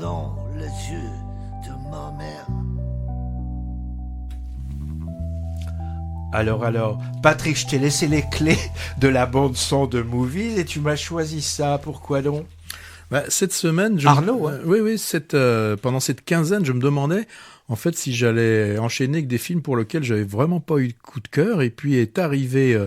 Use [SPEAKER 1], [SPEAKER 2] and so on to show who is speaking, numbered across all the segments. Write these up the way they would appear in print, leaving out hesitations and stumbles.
[SPEAKER 1] dans les yeux de ma mère.
[SPEAKER 2] Alors, Patrick, je t'ai laissé les clés de la bande-son de Movies et tu m'as choisi ça. Pourquoi donc ?
[SPEAKER 3] Cette semaine...
[SPEAKER 2] Arnaud, hein.
[SPEAKER 3] Oui, pendant cette quinzaine, je me demandais en fait si j'allais enchaîner avec des films pour lesquels j'avais vraiment pas eu de coup de cœur. Et puis est arrivé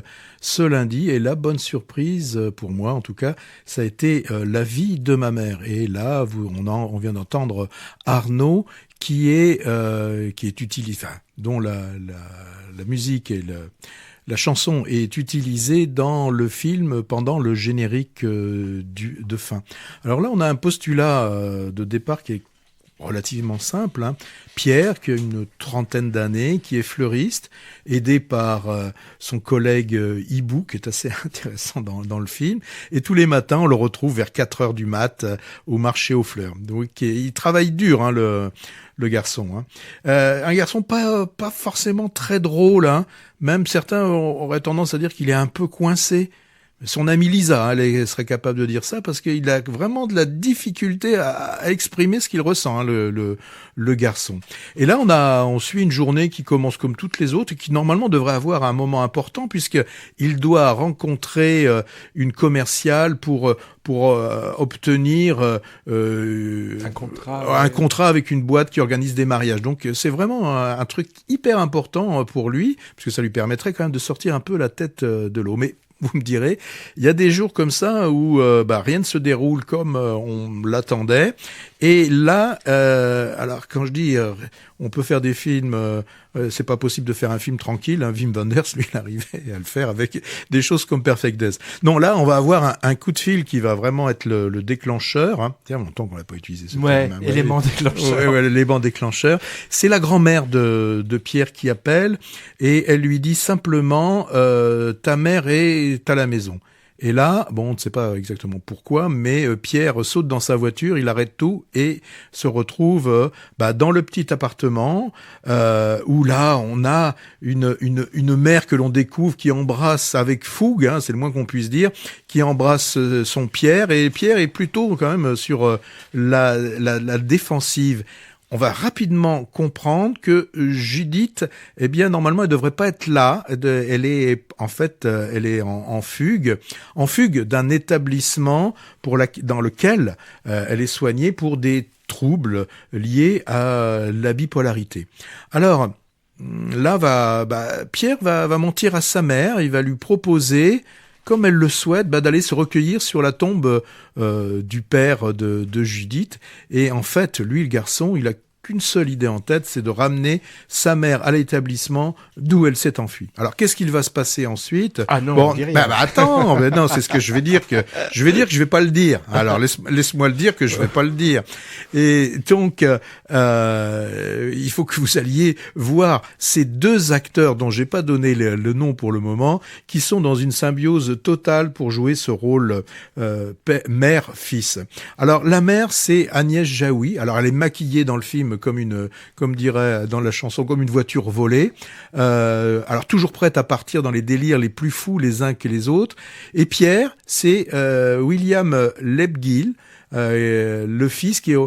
[SPEAKER 3] ce lundi, et la bonne surprise, pour moi en tout cas, ça a été La vie de ma mère. Et là, on vient d'entendre Arnaud, qui est utilisé, dont la musique et la chanson est utilisée dans le film pendant le générique de fin. Alors là, on a un postulat de départ qui est relativement simple, hein. Pierre, qui a une trentaine d'années, qui est fleuriste, aidé par son collègue Hibou, qui est assez intéressant dans le film. Et tous les matins, on le retrouve vers 4 heures du mat au marché aux fleurs. Donc, il travaille dur, hein, le garçon. Hein. Un garçon pas forcément très drôle. Hein. Même certains auraient tendance à dire qu'il est un peu coincé. Son amie Lisa, elle serait capable de dire ça, parce qu'il a vraiment de la difficulté à exprimer ce qu'il ressent, hein, le garçon. Et là, on suit une journée qui commence comme toutes les autres et qui normalement devrait avoir un moment important, puisqu'il doit rencontrer une commerciale pour obtenir un contrat avec une boîte qui organise des mariages. Donc c'est vraiment un truc hyper important pour lui, parce que ça lui permettrait quand même de sortir un peu la tête de l'eau. Mais vous me direz, il y a des jours comme ça où rien ne se déroule comme on l'attendait. Et là, alors quand je dis on peut faire des films, c'est pas possible de faire un film tranquille. Hein, Wim Wenders, lui, il arrivait à le faire avec des choses comme Perfect Days. Non, là, on va avoir un coup de fil qui va vraiment être le déclencheur. Hein. Tiens, longtemps qu'on l'a pas utilisé. Ce
[SPEAKER 2] ouais,
[SPEAKER 3] terme, hein.
[SPEAKER 2] élément déclencheur.
[SPEAKER 3] Ouais, l'élément déclencheur. C'est la grand-mère de Pierre qui appelle et elle lui dit simplement ta mère est à la maison. Et là, on ne sait pas exactement pourquoi, mais Pierre saute dans sa voiture, il arrête tout et se retrouve dans le petit appartement où là, on a une mère que l'on découvre qui embrasse avec fougue, hein, c'est le moins qu'on puisse dire, qui embrasse son Pierre, et Pierre est plutôt quand même sur la défensive. On va rapidement comprendre que Judith, normalement, elle devrait pas être là. Elle est en fugue d'un établissement dans lequel elle est soignée pour des troubles liés à la bipolarité. Alors là, Pierre va mentir à sa mère. Il va lui proposer, comme elle le souhaite, d'aller se recueillir sur la tombe du père de Judith. Et en fait, lui, le garçon, il a qu'une seule idée en tête, c'est de ramener sa mère à l'établissement d'où elle s'est enfuie. Alors, qu'est-ce qu'il va se passer ensuite ?
[SPEAKER 2] Ah non,
[SPEAKER 3] attends, non, c'est ce que je vais dire que je vais pas le dire. Alors, laisse-moi le dire que je vais pas le dire. Et donc, il faut que vous alliez voir ces deux acteurs dont j'ai pas donné le nom pour le moment, qui sont dans une symbiose totale pour jouer ce rôle mère-fils. Alors, la mère, c'est Agnès Jaoui. Alors, elle est maquillée dans le film comme dirait dans la chanson, comme une voiture volée. Alors toujours prête à partir dans les délires les plus fous les uns que les autres. Et Pierre, c'est William Lebguil, le fils qui est...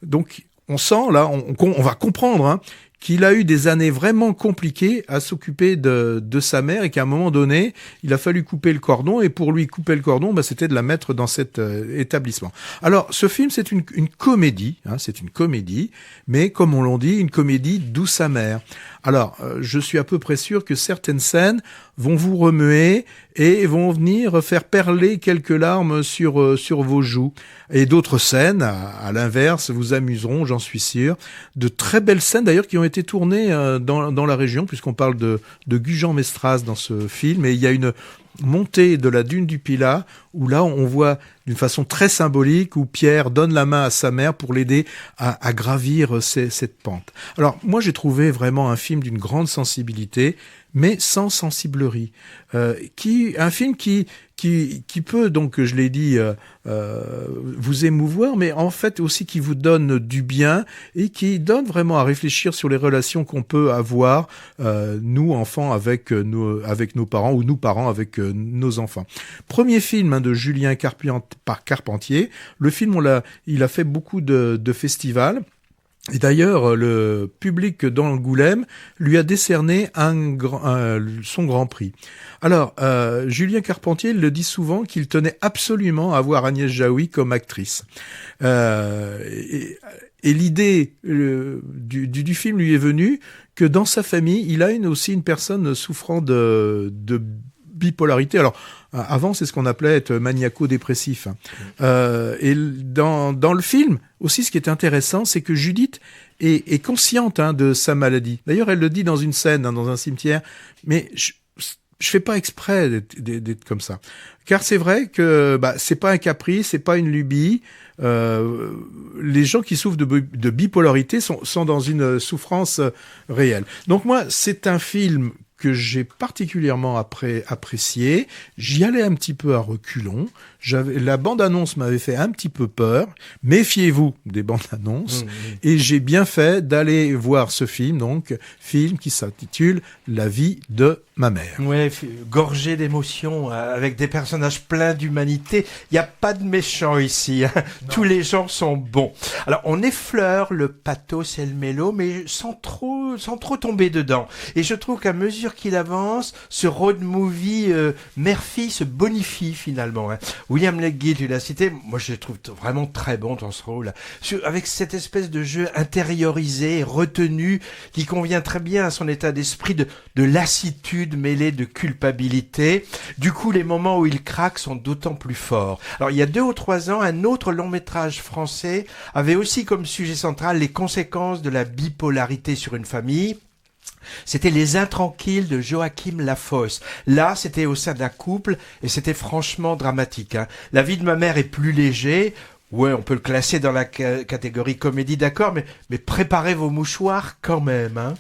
[SPEAKER 3] Donc on sent là, on va comprendre, hein, qu'il a eu des années vraiment compliquées à s'occuper de sa mère et qu'à un moment donné, il a fallu couper le cordon, et pour lui couper le cordon, c'était de la mettre dans cet établissement. Alors, ce film, c'est une comédie, hein, c'est une comédie, mais comme on l'a dit, une comédie douce amère. Alors, je suis à peu près sûr que certaines scènes vont vous remuer et vont venir faire perler quelques larmes sur vos joues. Et d'autres scènes, à l'inverse, vous amuseront, j'en suis sûr. De très belles scènes, d'ailleurs, qui ont été tournées dans la région, puisqu'on parle de Gujan-Mestras dans ce film. Et il y a une montée de la dune du Pilat, où là, on voit d'une façon très symbolique, où Pierre donne la main à sa mère pour l'aider à gravir cette pente. Alors, moi, j'ai trouvé vraiment un film d'une grande sensibilité, mais sans sensiblerie. Un film qui qui peut donc, je l'ai dit, vous émouvoir, mais en fait aussi qui vous donne du bien et qui donne vraiment à réfléchir sur les relations qu'on peut avoir, nous enfants avec nos parents ou nous parents avec nos enfants. Premier film de Julien Carpentier. Le film, il a fait beaucoup de festivals. Et d'ailleurs, le public d'Angoulême lui a décerné son grand prix. Alors, Julien Carpentier le dit souvent qu'il tenait absolument à voir Agnès Jaoui comme actrice. Et l'idée du film lui est venue que dans sa famille, il a aussi une personne souffrant de bipolarité. Alors, avant, c'est ce qu'on appelait être maniaco-dépressif. Et dans le film, aussi, ce qui est intéressant, c'est que Judith est consciente de sa maladie. D'ailleurs, elle le dit dans une scène, dans un cimetière, mais je fais pas exprès d'être comme ça. Car c'est vrai que c'est pas un caprice, c'est pas une lubie. Les gens qui souffrent de bipolarité sont dans une souffrance réelle. Donc moi, c'est un film que j'ai particulièrement apprécié. J'y allais un petit peu à reculons. La bande-annonce m'avait fait un petit peu peur. Méfiez-vous des bandes-annonces. Et j'ai bien fait d'aller voir ce film, donc film qui s'intitule La vie de ma mère.
[SPEAKER 2] Ouais, gorgé d'émotions, avec des personnages pleins d'humanité. Il n'y a pas de méchants ici. Tous les gens sont bons. Alors, on effleure le pathos et le mélo, mais sans trop tomber dedans. Et je trouve qu'à mesure qu'il avance, ce road movie mère-fille se bonifie finalement. William Legge, tu l'as cité, moi je le trouve vraiment très bon dans ce rôle. Avec cette espèce de jeu intériorisé, retenu, qui convient très bien à son état d'esprit de lassitude mêlée de culpabilité. Du coup, les moments où il craque sont d'autant plus forts. Alors, il y a 2 ou 3 ans, un autre long métrage français avait aussi comme sujet central les conséquences de la bipolarité sur une famille. C'était Les Intranquilles de Joachim Lafosse. Là, c'était au sein d'un couple et c'était franchement dramatique. La vie de ma mère est plus léger. Ouais, on peut le classer dans la catégorie comédie, d'accord, mais préparez vos mouchoirs quand même.